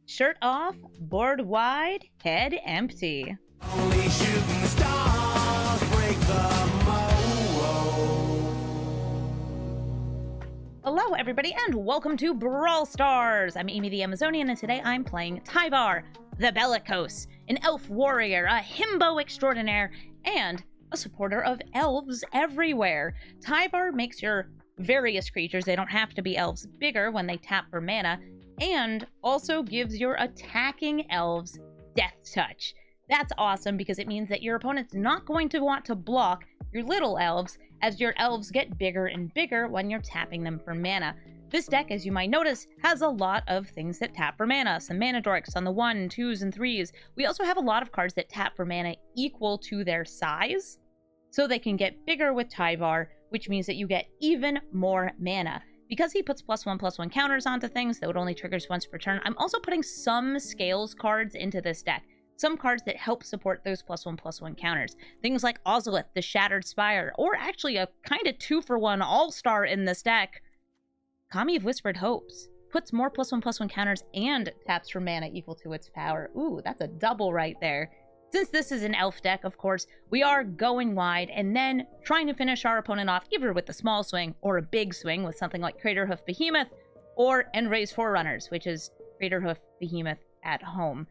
Shirt off, board wide, head empty. Only shooting stars break the mold. Hello everybody and welcome to Brawl Stars! I'm Amy the Amazonian and today I'm playing Tyvar the Bellicose, an elf warrior, a himbo extraordinaire, and a supporter of elves everywhere. Tyvar makes your various creatures, they don't have to be elves, bigger when they tap for mana, and also gives your attacking elves Death Touch. That's awesome because it means that your opponent's not going to want to block your little elves as your elves get bigger and bigger when you're tapping them for mana. This deck, as you might notice, has a lot of things that tap for mana. Some mana dorks on the 1s, 2s, and 3s. We also have a lot of cards that tap for mana equal to their size, so they can get bigger with Tyvar, which means that you get even more mana. Because he puts +1/+1 counters onto things, though it only triggers once per turn, I'm also putting some Scales cards into this deck. Some cards that help support those +1/+1 counters. Things like Ozolith, the Shattered Spire, or actually a kind of 2-for-1 all-star in this deck, Kami of Whispered Hopes. Puts more +1/+1 counters and taps for mana equal to its power. Ooh, that's a double right there. Since this is an elf deck, of course, we are going wide and then trying to finish our opponent off either with a small swing or a big swing with something like Craterhoof Behemoth or End-Raze Forerunners, which is Craterhoof Behemoth at home.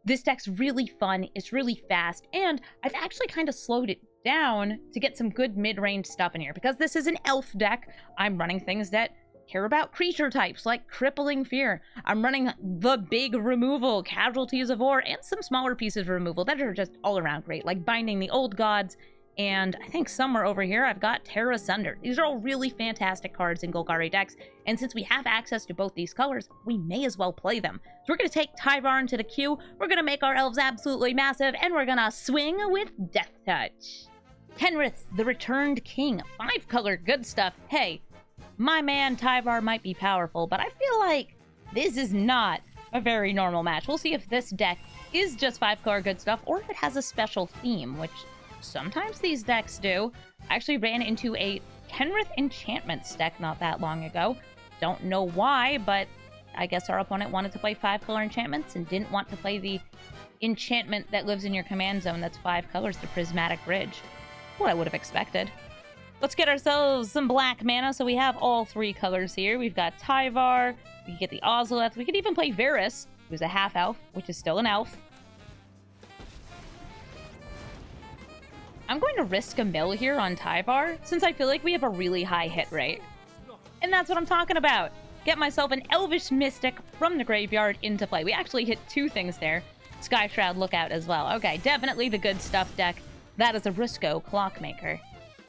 This deck's really fun, it's really fast, and I've actually kind of slowed it down to get some good mid-range stuff in here. Because this is an elf deck, I'm running things that care about creature types like Crippling Fear. I'm running the big removal, Casualties of War, and some smaller pieces of removal that are just all around great, like Binding the Old Gods, and I think somewhere over here I've got Terra Asunder. These are all really fantastic cards in Golgari decks, and since we have access to both these colors, we may as well play them. So we're going to take Tyvar into the queue, we're going to make our elves absolutely massive, and we're going to swing with Death Touch. Kenrith, the Returned King, 5-color good stuff. Hey, my man Tyvar might be powerful, but I feel like this is not a very normal match. We'll see if this deck is just 5-color good stuff, or if it has a special theme, which sometimes these decks do. I actually ran into a Kenrith Enchantments deck not that long ago. Don't know why, but I guess our opponent wanted to play 5-color enchantments and didn't want to play the enchantment that lives in your command zone that's 5 colors, the Prismatic Bridge. What I would have expected. Let's get ourselves some black mana, so we have all 3 colors here. We've got Tyvar, we can get the Ozolith, we could even play Varus, who's a half-elf, which is still an elf. I'm going to risk a mill here on Tyvar, since I feel like we have a really high hit rate. And that's what I'm talking about! Get myself an Elvish Mystic from the graveyard into play. We actually hit 2 things there. Sky Shroud Lookout as well. Okay, definitely the good stuff deck. That is a Rusko Clockmaker.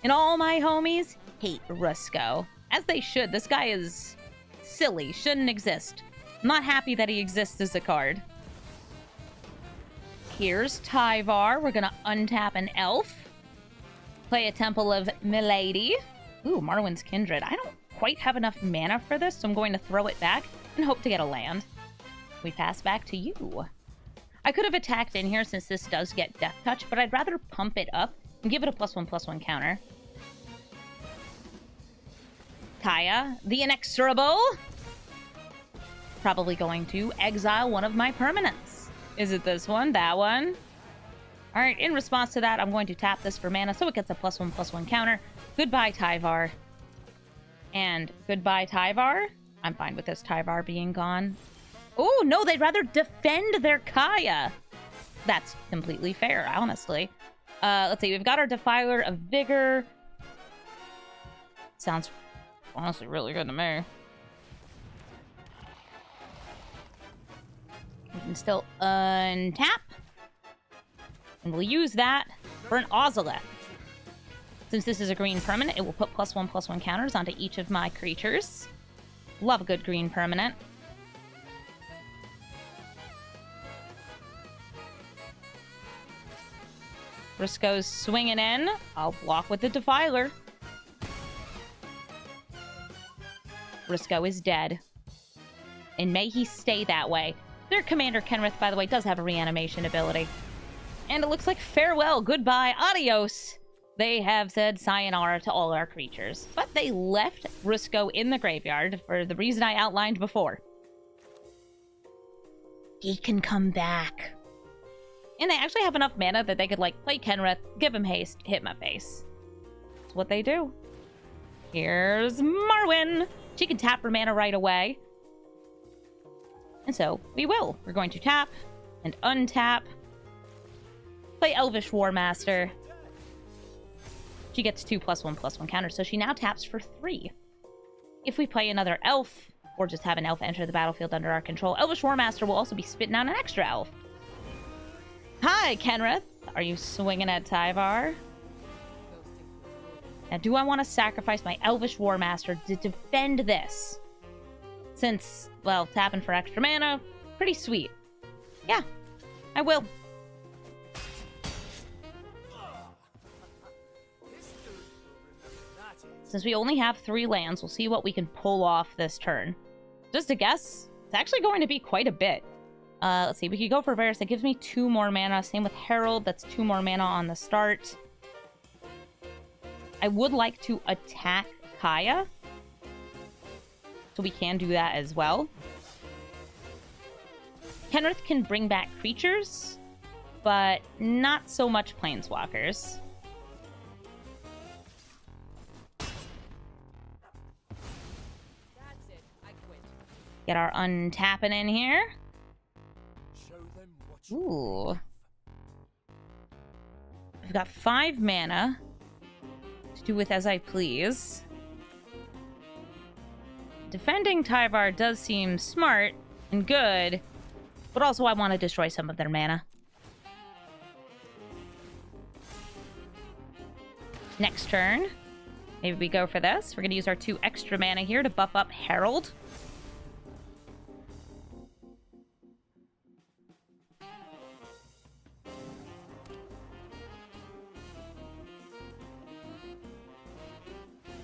And all my homies hate Rusko. As they should. This guy is silly. Shouldn't exist. I'm not happy that he exists as a card. Here's Tyvar. We're gonna untap an elf. Play a Temple of Malady. Ooh, Marwyn's Kindred. I don't quite have enough mana for this, so I'm going to throw it back and hope to get a land. We pass back to you. I could have attacked in here since this does get Death Touch, but I'd rather pump it up and give it a +1/+1 counter. Kaya, the Inexorable. Probably going to exile one of my permanents. Is it this one? That one? Alright, in response to that, I'm going to tap this for mana so it gets a +1/+1 counter. Goodbye, Tyvar. And goodbye, Tyvar. I'm fine with this Tyvar being gone. Oh, no, they'd rather defend their Kaya. That's completely fair, honestly. Let's see, we've got our Defiler of Vigor. Sounds honestly really good to me. We can still untap. And we'll use that for an Ozolith. Since this is a green permanent, it will put +1/+1 counters onto each of my creatures. Love a good green permanent. Rusko's swinging in. I'll block with the Defiler. Rusko is dead. And may he stay that way. Their commander, Kenrith, by the way, does have a reanimation ability. And it looks like farewell, goodbye, adios. They have said sayonara to all our creatures. But they left Rusko in the graveyard for the reason I outlined before. he can come back. And they actually have enough mana that they could, like, play Kenrith, give him haste, hit my face. That's what they do. Here's Marwyn. She can tap her mana right away. And so, we will. We're going to tap and untap. Play Elvish Warmaster. She gets 2+1/+1 counters, so she now taps for 3. If we play another elf, or just have an elf enter the battlefield under our control, Elvish Warmaster will also be spitting out an extra elf. Hi, Kenrith. Are you swinging at Tyvar? Now, do I want to sacrifice my Elvish Warmaster to defend this? Since, well, tapping for extra mana, pretty sweet. Yeah, I will. Since we only have 3 lands, we'll see what we can pull off this turn. Just a guess, it's actually going to be quite a bit. Let's see, we could go for Varus. That gives me 2 more mana. Same with Herald, that's 2 more mana on the start. I would like to attack Kaya. So we can do that as well. Kenrith can bring back creatures, but not so much planeswalkers. Get our untapping in here. Ooh. I've got 5 mana to do with as I please. Defending Tyvar does seem smart and good, but also I want to destroy some of their mana. Next turn, maybe we go for this. We're going to use our 2 extra mana here to buff up Herald.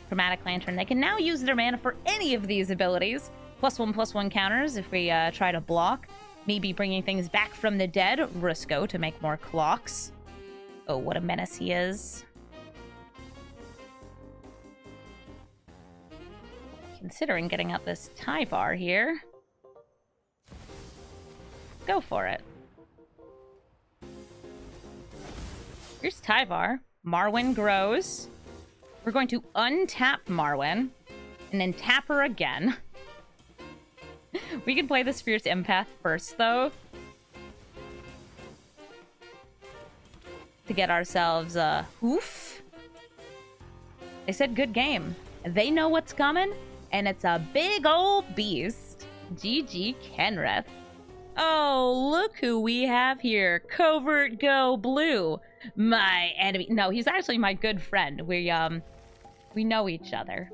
Chromatic Lantern. They can now use their mana for any of these abilities. +1/+1 counters if we try to block. Maybe bringing things back from the dead. Risco to make more clocks. Oh, what a menace he is. Considering getting out this Tyvar here. Go for it. Here's Tyvar. Marwyn grows. We're going to untap Marwyn, and then tap her again. We can play this Fierce Empath first, though. To get ourselves a oof. They said good game. They know what's coming, and it's a big old beast. GG Kenrith. Oh, look who we have here. Covert Go Blue. My enemy. No, he's actually my good friend. We know each other.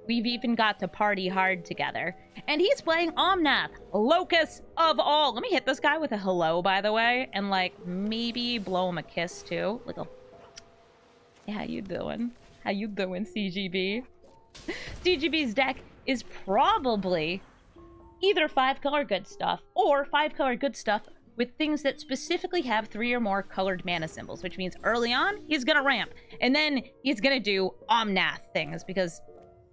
We've even got to party hard together. And he's playing Omnath, Locust of all. Let me hit this guy with a hello, by the way, and, like, maybe blow him a kiss, too. Like a... Yeah, how you doing? How you doing, CGB? CGB's deck is probably either 5-color good stuff or 5-color good stuff with things that specifically have 3 or more colored mana symbols, which means early on, he's gonna ramp. And then he's gonna do Omnath things, because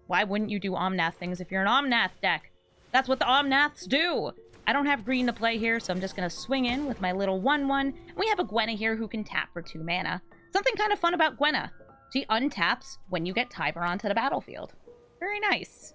why wouldn't you do Omnath things if you're an Omnath deck? That's what the Omnaths do! I don't have green to play here, so I'm just gonna swing in with my little 1/1. We have a Gwenna here who can tap for 2 mana. Something kind of fun about Gwenna. She untaps when you get Tyvar onto the battlefield. Very nice.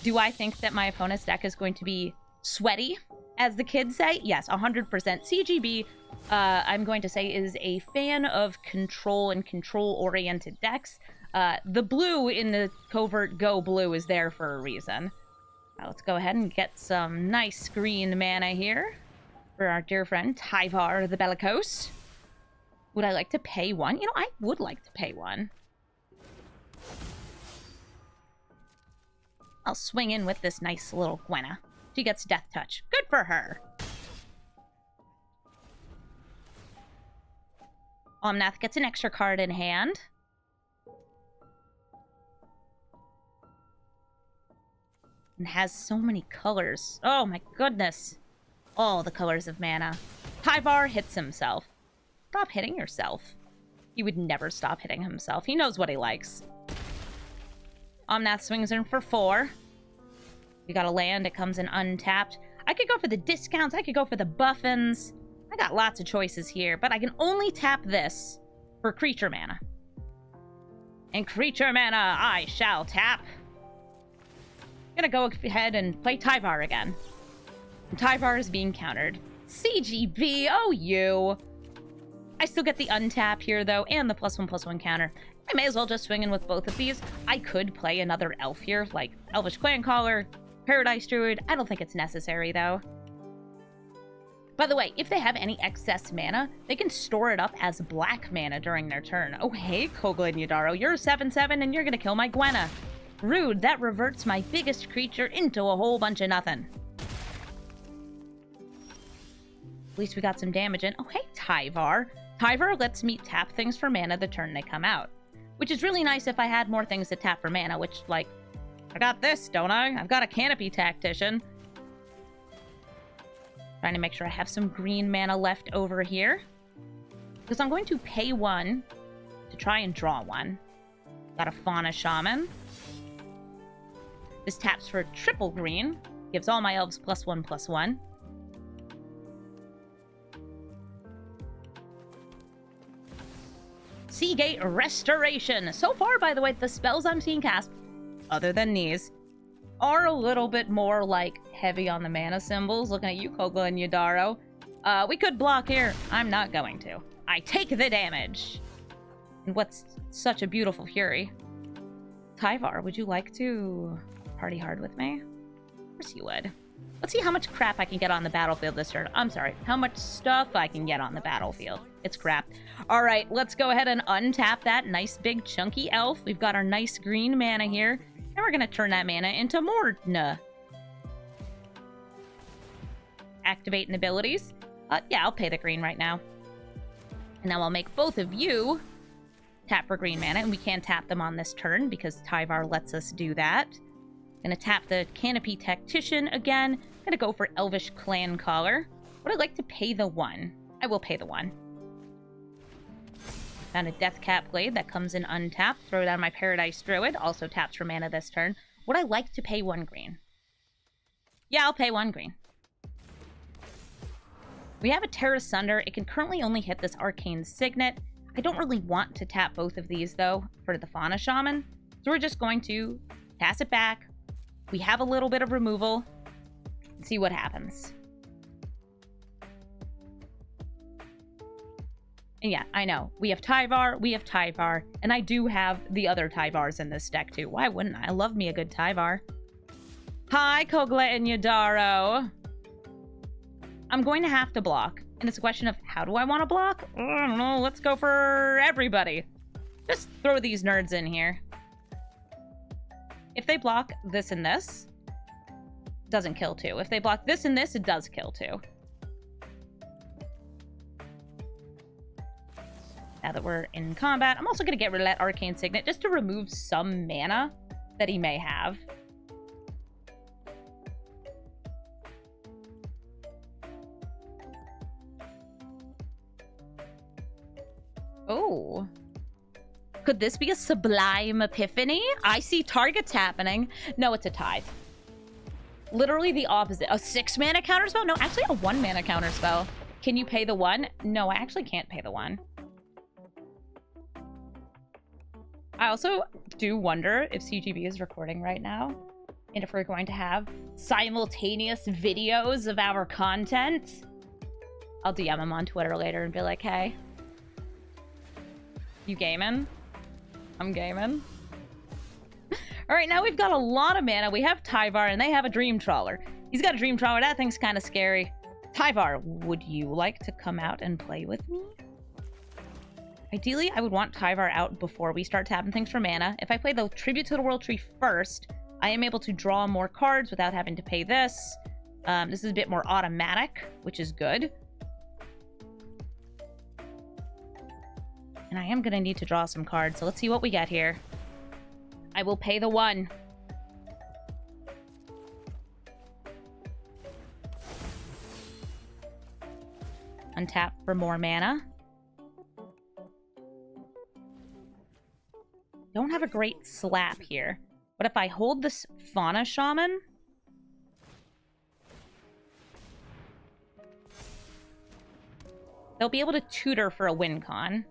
Do I think that my opponent's deck is going to be sweaty, as the kids say? Yes, 100%. CGB, I'm going to say, is a fan of control and control-oriented decks. The blue in the Covert Go Blue is there for a reason. Let's go ahead and get some nice green mana here for our dear friend Tyvar the Bellicose. Would I like to pay 1? You know, I would like to pay 1. I'll swing in with this nice little Gwenna. She gets Death Touch. Good for her. Omnath gets an extra card in hand. And has so many colors. Oh my goodness. All the colors of mana. Tyvar hits himself. Stop hitting yourself. He would never stop hitting himself. He knows what he likes. Omnath swings in for 4. We got a land, it comes in untapped. I could go for the discounts, I could go for the buffins. I got lots of choices here, but I can only tap this for creature mana. And creature mana, I shall tap. I'm gonna go ahead and play Tyvar again. And Tyvar is being countered. CGB, oh you! I still get the untap here though, and the +1/+1 counter. I may as well just swing in with both of these. I could play another elf here, like Elvish Clancaller, Paradise Druid. I don't think it's necessary though. By the way, if they have any excess mana, they can store it up as black mana during their turn. Oh hey, Kogla and Yadaro, you're 7/7 and you're gonna kill my Gwenna. Rude, that reverts my biggest creature into a whole bunch of nothing. At least we got some damage in. Oh hey, Tyvar. Tyvar lets me tap things for mana the turn they come out. Which is really nice if I had more things to tap for mana, which, like, I got this, don't I? I've got a Canopy Tactician. Trying to make sure I have some green mana left over here. Because I'm going to pay 1 to try and draw 1. Got a Fauna Shaman. This taps for triple green. Gives all my elves +1/+1. Seagate Restoration. So far, by the way, the spells I'm seeing cast, other than these, are a little bit more, like, heavy on the mana symbols. Looking at you, Kogla and Yadaro. We could block here. I'm not going to. I take the damage. And what's such a beautiful fury. Tyvar, would you like to party hard with me? Of course you would. Let's see how much crap I can get on the battlefield this turn. I'm sorry, how much stuff I can get on the battlefield. It's crap. All right, let's go ahead and untap that nice big chunky elf. We've got our nice green mana here. And we're going to turn that mana into Mordna. Activating abilities. Yeah, I'll pay the green right now. And now I'll make both of you tap for green mana. And we can tap them on this turn because Tyvar lets us do that. Gonna tap the Canopy Tactician again. Gonna go for Elvish Clancaller. Would I like to pay the 1? I will pay the 1. Found a Deathcap Blade that comes in untapped. Throw down my Paradise Druid. Also taps for mana this turn. Would I like to pay 1 green? Yeah, I'll pay 1 green. We have a Terra Sunder. It can currently only hit this Arcane Signet. I don't really want to tap both of these, though, for the Fauna Shaman. So we're just going to pass it back. We have a little bit of removal. See what happens. And yeah, I know. We have Tyvar, and I do have the other Tyvars in this deck too. Why wouldn't I? I love me a good Tyvar. Hi, Kogla and Yadaro. I'm going to have to block. And it's a question of, how do I want to block? I don't know. Let's go for everybody. Just throw these nerds in here. If they block this and this, it doesn't kill 2. If they block this and this, it does kill 2. Now that we're in combat, I'm also going to get rid of that Arcane Signet just to remove some mana that he may have. Oh. Could this be a Sublime Epiphany? I see targets happening. No, it's a Tithe. Literally the opposite. A 6 mana counterspell? No, actually a 1 mana counterspell. Can you pay the 1? No, I actually can't pay the 1. I also do wonder if CGB is recording right now. And if we're going to have simultaneous videos of our content. I'll DM him on Twitter later and be like, hey. You gaming? I'm gaming. Alright, now we've got a lot of mana. We have Tyvar, and they have a Dream Trawler. He's got a Dream Trawler. That thing's kind of scary. Tyvar, would you like to come out and play with me? Ideally, I would want Tyvar out before we start tapping things for mana. If I play the Tribute to the World Tree first, I am able to draw more cards without having to pay this. This is a bit more automatic, which is good. And I am going to need to draw some cards, so let's see what we get here. I will pay the 1. Untap for more mana. Don't have a great slap here. But if I hold this Fauna Shaman, They'll be able to tutor for a win con.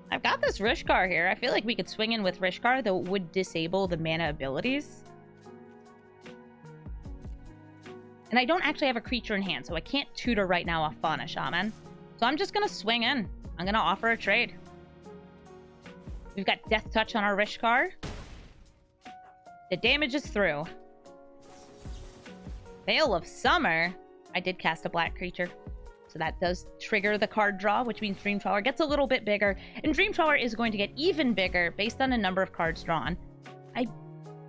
I've got this Rishkar here. I feel like we could swing in with Rishkar, though it would disable the mana abilities. And I don't actually have a creature in hand, so I can't tutor right now off Fauna Shaman. So I'm just going to swing in. I'm going to offer a trade. We've got Death Touch on our Rishkar. The damage is through. Veil of Summer. I did cast a black creature. So that does trigger the card draw, which means Dream Trawler gets a little bit bigger. And Dream Trawler is going to get even bigger based on a number of cards drawn. I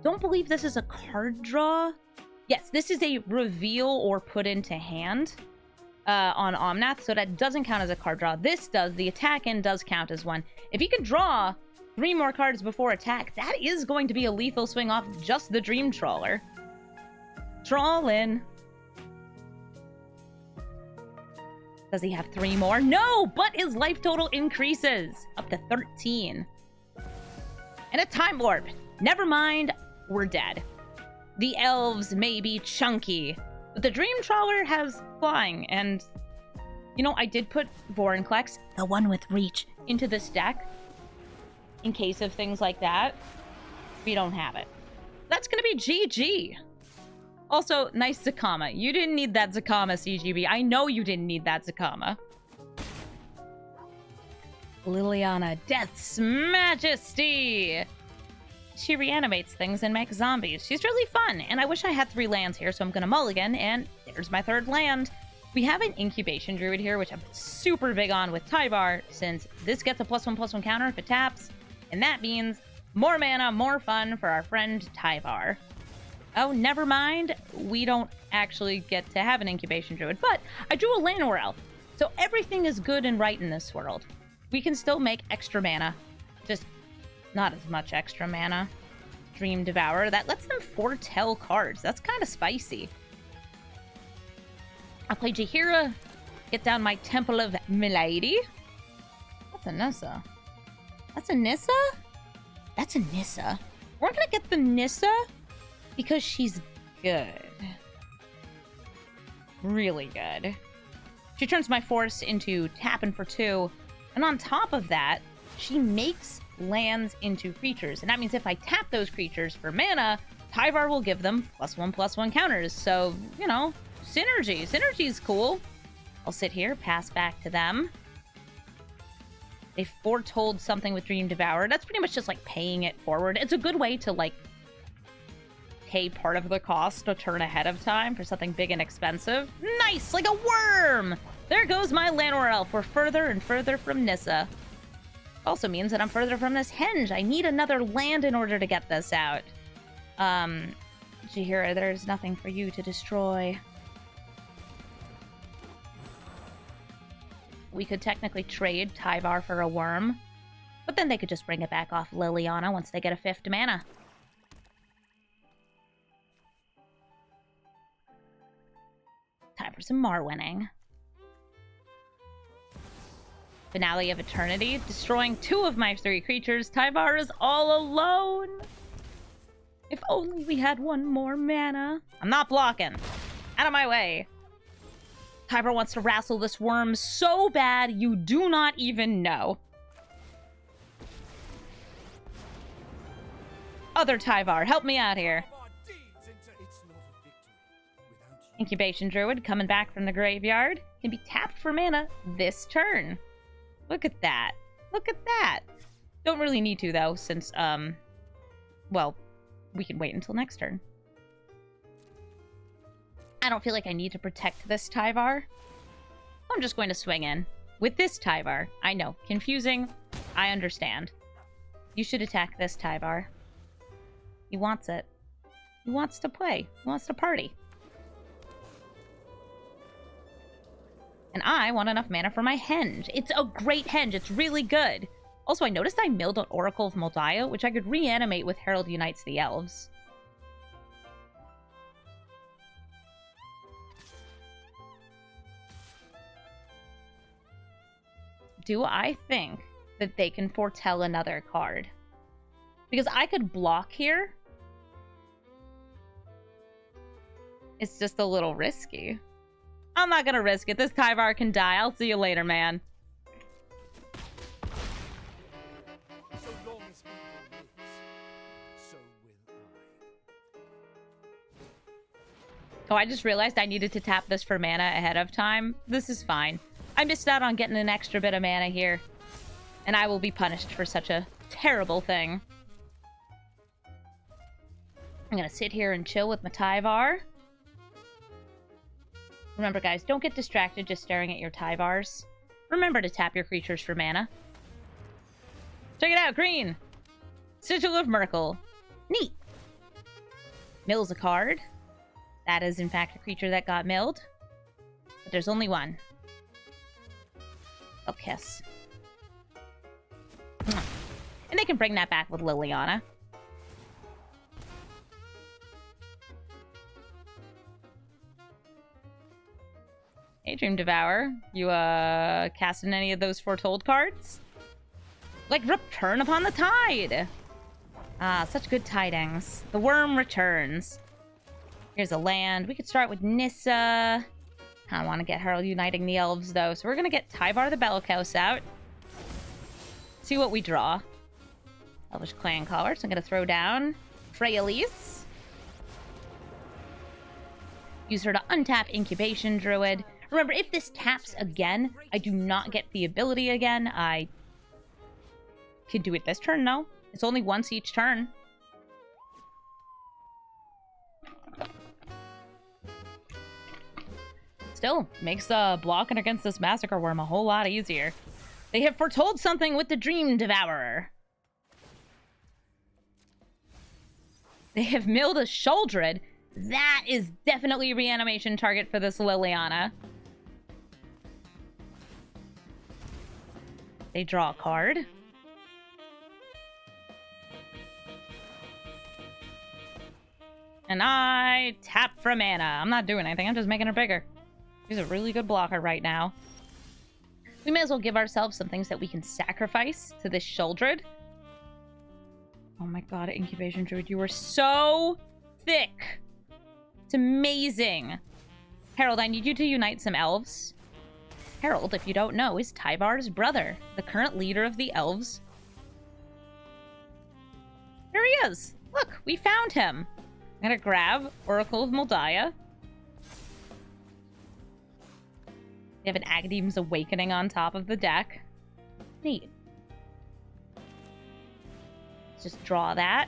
don't believe this is a card draw. Yes, this is a reveal or put into hand on Omnath, so that doesn't count as a card draw. This does. The attack in does count as one. If you can draw 3 more cards before attack, that is going to be a lethal swing off just the Dream Trawler. Trawl in. Does he have 3 more? No, but his life total increases up to 13. And a Time Warp. Never mind, we're dead. The elves may be chunky, but the Dream Trawler has flying, and, you know, I did put Vorinclex, the one with reach, into this deck in case of things like that. We don't have it. That's gonna be GG. Also, nice Zakama. You didn't need that Zakama, CGB. I know you didn't need that Zakama. Liliana, Death's Majesty! She reanimates things and makes zombies. She's really fun, and I wish I had 3 lands here, so I'm gonna mulligan, and there's my 3rd land. We have an Incubation Druid here, which I'm super big on with Tyvar, since this gets a +1/+1 counter if it taps, and that means more mana, more fun for our friend Tyvar. Oh, never mind. We don't actually get to have an Incubation Druid, but I drew a Llanowar Elf, so everything is good and right in this world. We can still make extra mana, just not as much extra mana. Dream Devourer, that lets them foretell cards. That's kind of spicy. I'll play Jaheira, get down my Temple of Malady. That's a Nissa. That's a Nissa? That's a Nissa. We're gonna get the Nissa because she's good. Really good. She turns my Force into tapping for 2. And on top of that, she makes lands into creatures. And that means if I tap those creatures for mana, Tyvar will give them +1/+1 counters. So, you know, synergy. Synergy's cool. I'll sit here, pass back to them. They foretold something with Dream Devourer. That's pretty much just like paying it forward. It's a good way to like pay part of the cost a turn ahead of time for something big and expensive. Nice! Like a worm! There goes my Llanowar Elf. We're further and further from Nissa. Also means that I'm further from this Henge. I need another land in order to get this out. Jaheira, there's nothing for you to destroy. We could technically trade Tyvar for a worm, but then they could just bring it back off Liliana once they get a 5th mana. Time for some Marwinning. Finale of Eternity, destroying 2 of my 3 creatures. Tyvar is all alone. If only we had 1 more mana. I'm not blocking. Out of my way. Tyvar wants to wrestle this worm so bad you do not even know. Other Tyvar, help me out here. Incubation Druid coming back from the graveyard can be tapped for mana this turn. Look at that. Look at that. Don't really need to, though, since, well, we can wait until next turn. I don't feel like I need to protect this Tyvar. I'm just going to swing in. With this Tyvar. I know. Confusing. I understand. You should attack this Tyvar. He wants it. He wants to play. He wants to party. And I want enough mana for my Henge. It's a great Henge. It's really good. Also, I noticed I milled an Oracle of Mul Daya, which I could reanimate with Herald Unites the Elves. do I think that they can foretell another card? Because I could block here. It's just a little risky. I'm not gonna risk it. This Tyvar can die. I'll see you later, man. So long as evil lives, so will I. Oh, I just realized I needed to tap this for mana ahead of time. This is fine. I missed out on getting an extra bit of mana here. And I will be punished for such a terrible thing. I'm gonna sit here and chill with my Tyvar. Remember, guys, don't get distracted just staring at your Tyvars. Remember to tap your creatures for mana. Check it out, green! Sigil of Myrkul. Neat. Mills a card. That is, in fact, a creature that got milled. But there's only one. Oh, kiss. And they can bring that back with Liliana. Hey, Dream Devour. You, casting any of those Foretold cards? Like Return Upon the Tide! Ah, such good tidings. The worm returns. Here's a land. We could start with Nissa. I don't want to get her uniting the elves, though. So we're going to get Tyvar the Bellicose out. See what we draw. Elvish Clancaller. So I'm going to throw down Freyalise. Use her to untap Incubation Druid. Remember, if this taps again, I do not get the ability again. I can do it this turn, no? It's only once each turn. Still, makes blocking against this Massacre Worm a whole lot easier. They have foretold something with the Dream Devourer. They have milled a Sheoldred. That is definitely a reanimation target for this Liliana. They draw a card. And I tap for mana. I'm not doing anything. I'm just making her bigger. She's a really good blocker right now. We may as well give ourselves some things that we can sacrifice to this Sheoldred. Oh my god, Incubation Druid, you are so thick. It's amazing. Harold, I need you to unite some elves. Harold, if you don't know, is Tyvar's brother, the current leader of the elves. There he is. Look, we found him. I'm gonna grab Oracle of Mul Daya. We have an Agadeem's Awakening on top of the deck. Neat. Let's just draw that.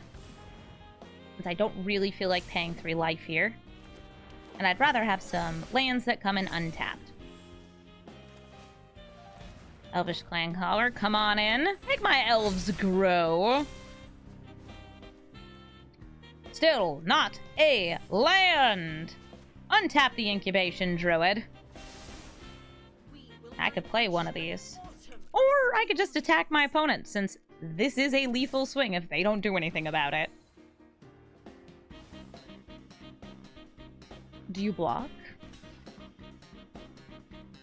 Since I don't really feel like paying 3 life here. And I'd rather have some lands that come in untapped. Elvish Clancaller, come on in. Make my elves grow. Still not a land. Untap the Incubation Druid. I could play one of these. Or I could just attack my opponent, since this is a lethal swing if they don't do anything about it. Do you block?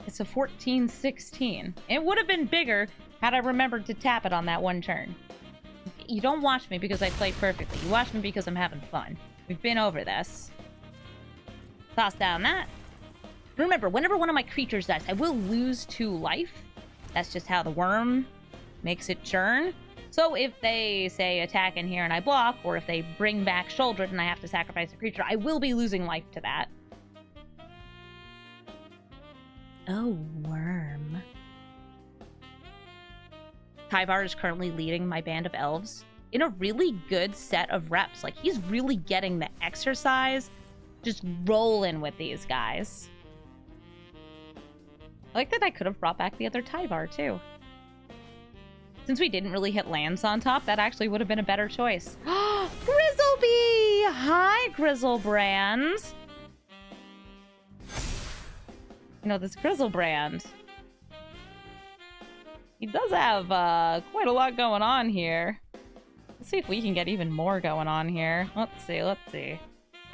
It's a 14-16. It would have been bigger had I remembered to tap it on that one turn. You don't watch me because I play perfectly. You watch me because I'm having fun. We've been over this. Toss down that. Remember, whenever one of my creatures dies, I will lose 2 life. That's just how the worm makes it churn. So if they, say, attack in here and I block, or if they bring back Sheoldred and I have to sacrifice a creature, I will be losing life to that. Oh, worm. Tyvar is currently leading my band of elves in a really good set of reps. Like, he's really getting the exercise, just rolling with these guys. I like that I could have brought back the other Tyvar, too. Since we didn't really hit lands on top, that actually would have been a better choice. Grizzleby! Hi, Grizzlebrand! You know, this Grizzlebrand, he does have quite a lot going on here. Let's see if we can get even more going on here. Let's see.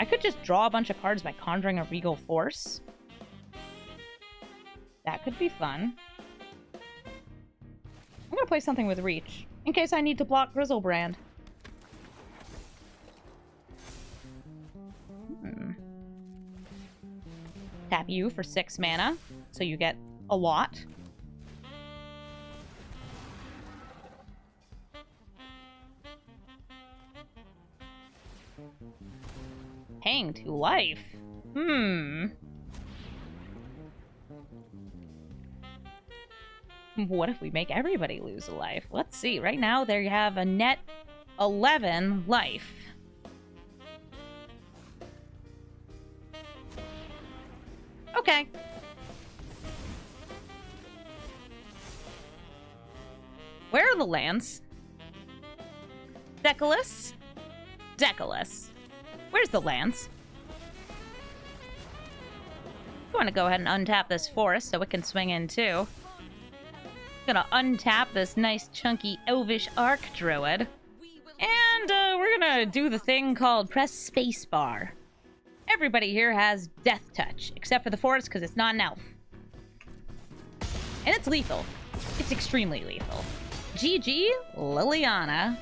I could just draw a bunch of cards by conjuring a Regal Force. That could be fun. I'm gonna play something with Reach, in case I need to block Grizzlebrand. Tap you for 6 mana, so you get a lot. Hang to life. What if we make everybody lose a life? Let's see. Right now, they have a net 11 life. Okay. Where are the lands? Deculus? Deculus. Where's the lands? I want to go ahead and untap this forest so it can swing in too. Gonna untap this nice chunky Elvish Archdruid. And we're gonna do the thing called press spacebar. Everybody here has Death Touch, except for the forest because it's not an elf. And it's lethal. It's extremely lethal. GG, Liliana.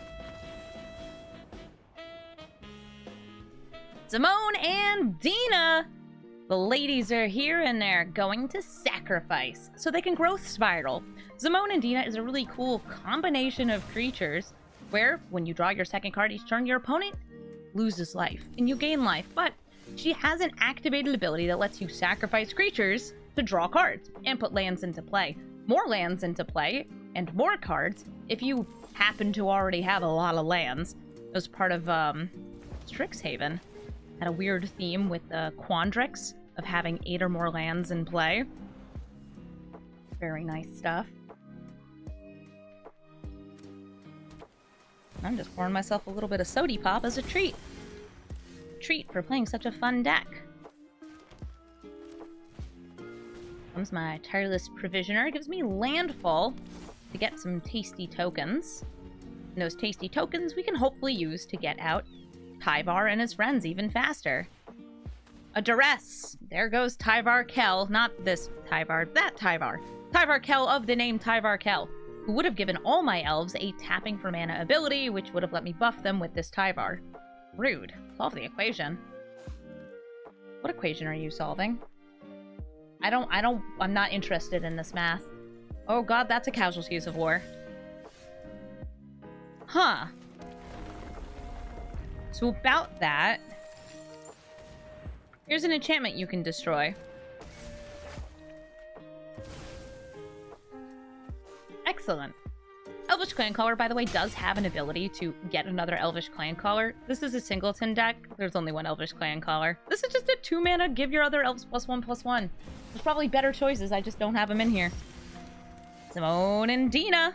Simone and Dina! The ladies are here and they're going to sacrifice so they can growth spiral. Simone and Dina is a really cool combination of creatures where when you draw your second card each turn, your opponent loses life and you gain life. But she has an activated ability that lets you sacrifice creatures to draw cards and put lands into play. More lands into play and more cards if you happen to already have a lot of lands. It was part of Strixhaven. Had a weird theme with Quandrix of having 8 or more lands in play. Very nice stuff. I'm just pouring myself a little bit of sody pop as a treat. Treat for playing such a fun deck. Comes my Tireless Provisioner. It gives me landfall to get some tasty tokens. And those tasty tokens we can hopefully use to get out Tyvar and his friends even faster. A Duress. There goes Tyvar Kell. Not this Tyvar, that Tyvar. Tyvar Kell of the name Tyvar Kell, who would have given all my elves a tapping for mana ability, which would have let me buff them with this Tyvar. Rude. Solve the equation. What equation are you solving? I'm not interested in this math. Oh god, that's a Casualties of War. Huh. So about that, here's an enchantment you can destroy. Excellent. Elvish Clancaller, by the way, does have an ability to get another Elvish Clancaller. This is a singleton deck. There's only one Elvish Clancaller. This is just a 2-mana, give your other elves +1/+1. There's probably better choices, I just don't have them in here. Simone and Dina.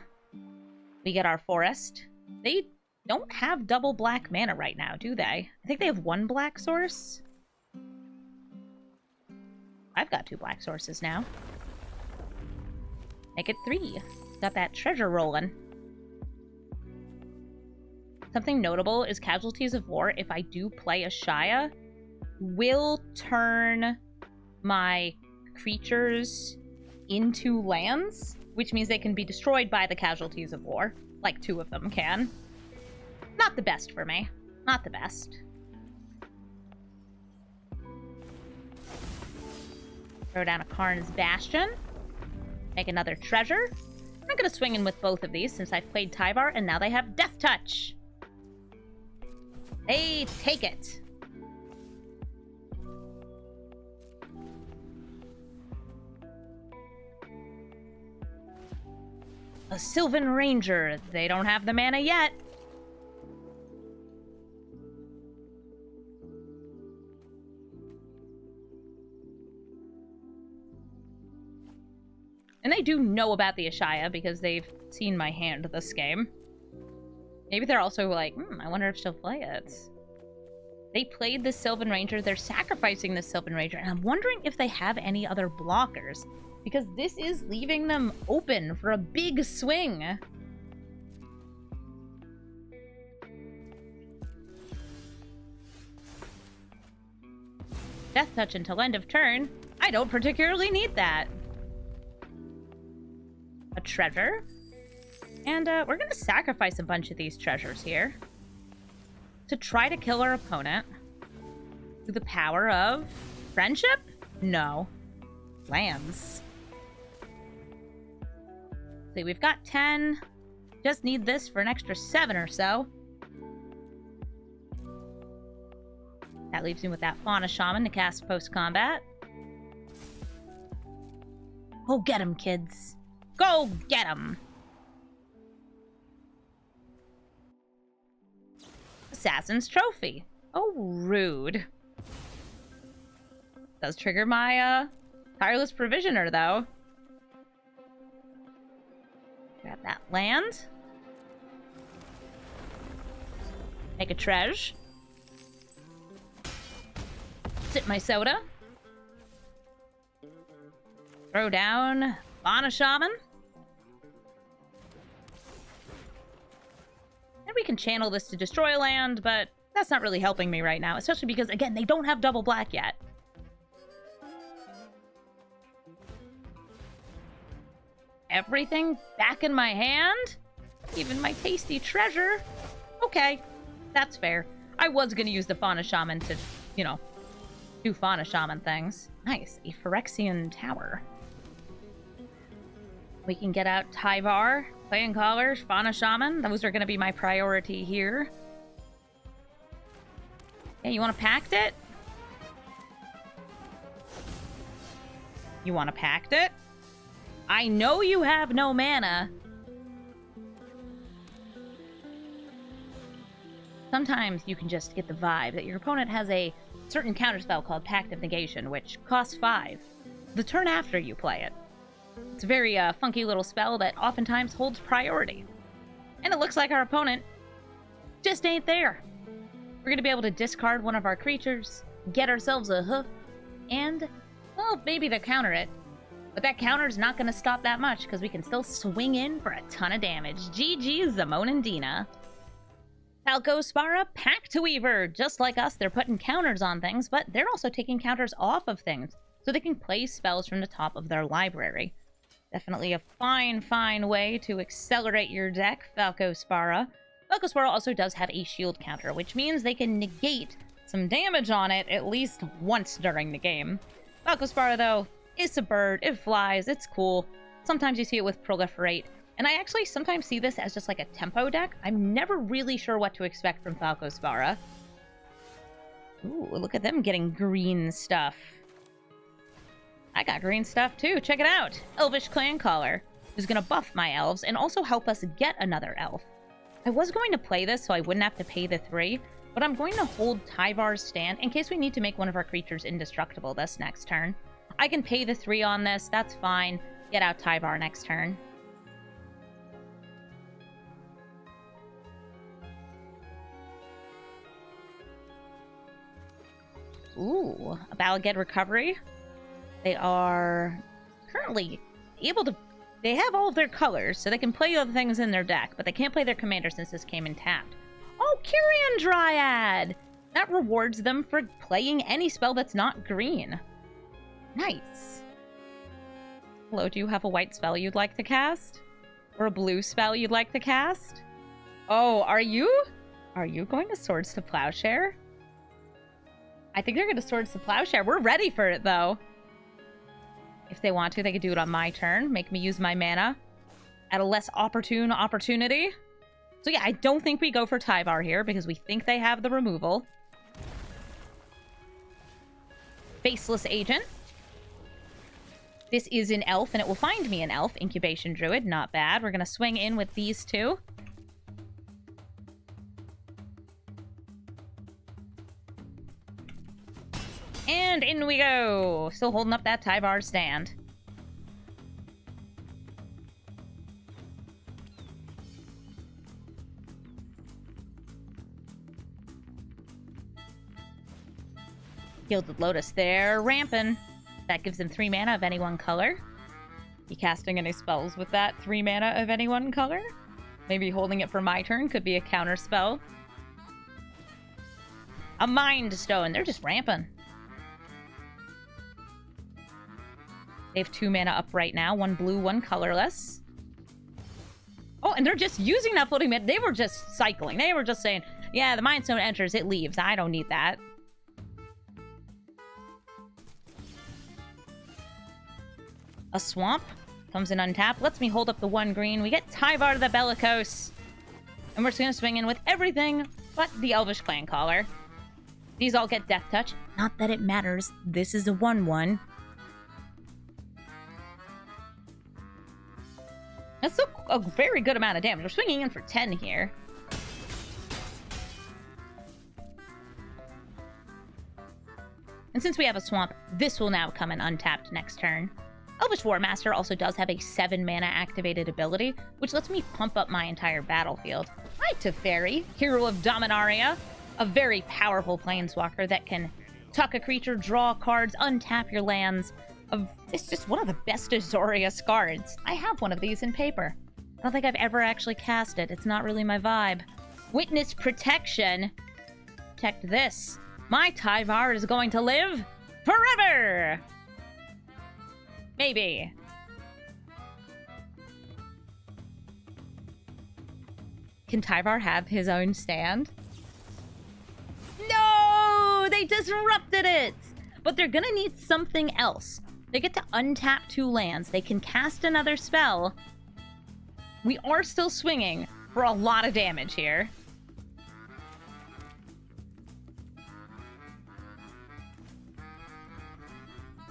We get our forest. They don't have double black mana right now, do they? I think they have 1 black source. I've got 2 black sources now. Make it 3. Got that treasure rolling. Something notable is Casualties of War, if I do play a Shia, will turn my creatures into lands, which means they can be destroyed by the Casualties of War, like 2 of them can. Not the best for me. Not the best. Throw down a Karn's Bastion. Make another treasure. I'm going to swing in with both of these since I've played Tyvar, and now they have Death Touch. They take it. A Sylvan Ranger. They don't have the mana yet. And they do know about the Ashaya because they've seen my hand this game. Maybe they're also like, I wonder if she'll play it. They played the Sylvan Ranger. They're sacrificing the Sylvan Ranger. And I'm wondering if they have any other blockers. Because this is leaving them open for a big swing. Death Touch until end of turn. I don't particularly need that. A treasure. And we're going to sacrifice a bunch of these treasures here to try to kill our opponent through the power of friendship? No. Lands. See, we've got 10. Just need this for an extra 7 or so. That leaves me with that Fauna Shaman to cast post-combat. Go get him, kids. Go get him! Assassin's Trophy. Oh, rude. Does trigger my, Tireless Provisioner, though. Grab that land. Make a treasure. Sip my soda. Throw down Fauna Shaman. And we can channel this to destroy a land, but that's not really helping me right now, especially because, again, they don't have double black yet. Everything back in my hand? Even my tasty treasure? Okay, that's fair. I was going to use the Fauna Shaman to, you know, do Fauna Shaman things. Nice, a Phyrexian Tower. We can get out Tyvar, Clancaller, Fauna Shaman. Those are going to be my priority here. Hey, you want to pact it? You want to pact it? I know you have no mana. Sometimes you can just get the vibe that your opponent has a certain counterspell called Pact of Negation, which costs 5 the turn after you play it. It's a very funky little spell that oftentimes holds priority. And it looks like our opponent just ain't there. We're going to be able to discard one of our creatures, get ourselves a hoof, and, well, maybe they'll counter it. But that counter's not going to stop that much, because we can still swing in for a ton of damage. GG, Zamon and Dina. Falco Spara, Pact Weaver. Just like us, they're putting counters on things, but they're also taking counters off of things, so they can play spells from the top of their library. Definitely a fine, fine way to accelerate your deck, Falco Spara. Falco Spara also does have a shield counter, which means they can negate some damage on it at least once during the game. Falco Spara, though, it's a bird, it flies, it's cool. Sometimes you see it with Proliferate, and I actually sometimes see this as just like a tempo deck. I'm never really sure what to expect from Falco Spara. Ooh, look at them getting green stuff. I got green stuff too, check it out! Elvish Clancaller, who's gonna buff my elves and also help us get another elf. I was going to play this so I wouldn't have to pay the 3, but I'm going to hold Tyvar's stand in case we need to make one of our creatures indestructible this next turn. I can pay the 3 on this, that's fine. Get out Tyvar next turn. Ooh, a Balaged Recovery. They are currently able to... They have all of their colors, so they can play other things in their deck, but they can't play their commander since this came in tapped. Oh, Kyrian Dryad! That rewards them for playing any spell that's not green. Nice. Hello, do you have a white spell you'd like to cast? Or a blue spell you'd like to cast? Oh, are you? Are you going to Swords to Plowshare? I think they're going to Swords to Plowshare. We're ready for it, though. If they want to, they could do it on my turn. Make me use my mana at a less opportune opportunity. So yeah, I don't think we go for Tyvar here because we think they have the removal. Faceless Agent. This is an elf, and it will find me an elf. Incubation Druid, not bad. We're going to swing in with these two. And in we go! Still holding up that Tyvar stand. Gilded Lotus there, ramping. That gives them 3 mana of any one color. You casting any spells with that 3 mana of any one color? Maybe holding it for my turn could be a counter spell. A Mind Stone, they're just ramping. They have 2 mana up right now. 1 blue, 1 colorless. Oh, and they're just using that floating mana. They were just cycling. They were just saying, yeah, the Mind Stone enters, it leaves. I don't need that. A swamp comes in untapped. Lets me hold up the 1 green. We get Tyvar the Bellicose. And we're just going to swing in with everything but the Elvish Clancaller. These all get Death Touch. Not that it matters. This is a 1/1. That's still a very good amount of damage. We're swinging in for 10 here. And since we have a swamp, this will now come in untapped next turn. Elvish War Master also does have a 7 mana activated ability, which lets me pump up my entire battlefield. Hi, Teferi, Hero of Dominaria, a very powerful planeswalker that can tuck a creature, draw cards, untap your lands. It's just one of the best Azorius cards. I have one of these in paper. I don't think I've ever actually cast it. It's not really my vibe. Witness Protection. Protect this. My Tyvar is going to live forever! Maybe. Can Tyvar have his own stand? No! They disrupted it! But they're gonna need something else. They get to untap 2 lands. They can cast another spell. We are still swinging for a lot of damage here.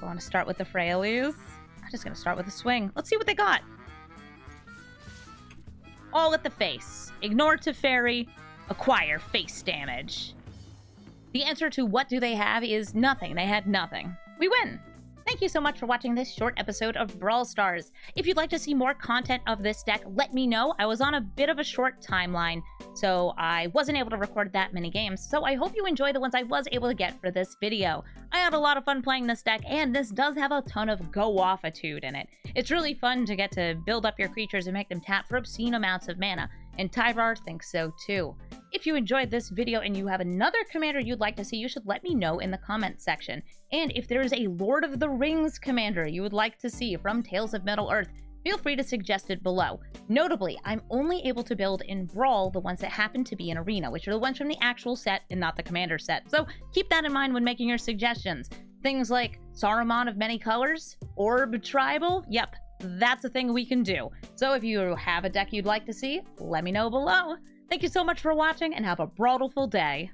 I want to start with the Frailes. I'm just going to start with a swing. Let's see what they got. All at the face. Ignore Teferi. Acquire face damage. The answer to what do they have is nothing. They had nothing. We win. Thank you so much for watching this short episode of Brawl Stars. If you'd like to see more content of this deck, let me know. I was on a bit of a short timeline, so I wasn't able to record that many games, so I hope you enjoy the ones I was able to get for this video. I had a lot of fun playing this deck, and this does have a ton of go-offitude in it. It's really fun to get to build up your creatures and make them tap for obscene amounts of mana, and Tyvar thinks so too. If you enjoyed this video and you have another commander you'd like to see, you should let me know in the comments section. And if there is a Lord of the Rings commander you would like to see from Tales of Middle-earth, feel free to suggest it below. Notably, I'm only able to build in Brawl the ones that happen to be in Arena, which are the ones from the actual set and not the commander set. So keep that in mind when making your suggestions. Things like Saruman of Many Colors, Orb Tribal, yep, that's a thing we can do. So if you have a deck you'd like to see, let me know below. Thank you so much for watching, and have a brawlful day.